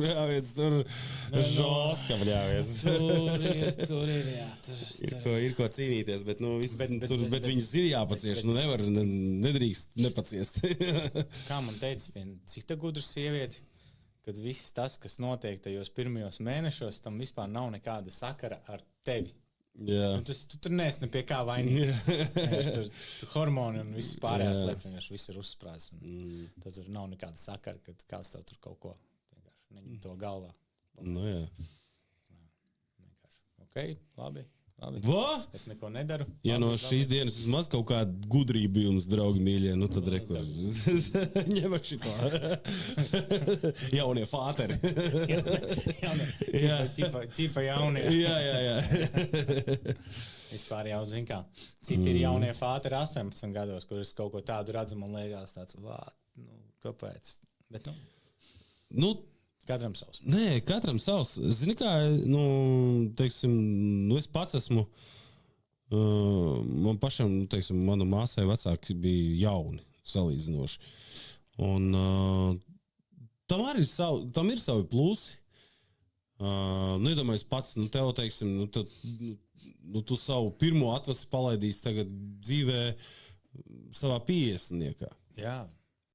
bļāvies, tur žostka, bļāvies. Tur ir, jā. Ir ko cīnīties, bet, nu, bet viņas ir jāpacieš, nu nevar, nedrīkst nepaciest. Kā man teica, cik tā gudra sieviete, kad viss tas, kas notiek tajos pirmajos mēnešos, tam vispār nav nekāda sakara ar tevi. Jā. Tu tur neesi pie kā vainīgs. Tur hormoni un viss pārējās lietas vienkārši viss ir uzsprāts. Tur nav nekāda sakara, kad kāds tev tur kaut ko vienkārši neņem to galvā. Nu jā. Vienkārši. Ok, labi. Va? Es neko nedaru. Ja no šīs dienas vismaz kaut kāda gudrība jums, draugi mīļie, nu tad rekur. Ņemat šito. Jaunie fāteri. Ķipa jaunie. Jā. Vispār jau zin kā. Citi ir jaunie fāteri 18 gados, kur es kaut ko tādu redzu, man liekas tāds, kāpēc? Bet, Nu, katram savs. Nē, katram savs. Zini kā, teiksim, es pats esmu, man pašam, teiksim, mana māsai vecāki bija jauni, salīdzinoši. Un tam ir savi plusi. Nedomājies pats, tev, teiksim, tu savu pirmo atvasi palaidīsi tagad dzīvē savā 50-niekā. Jā.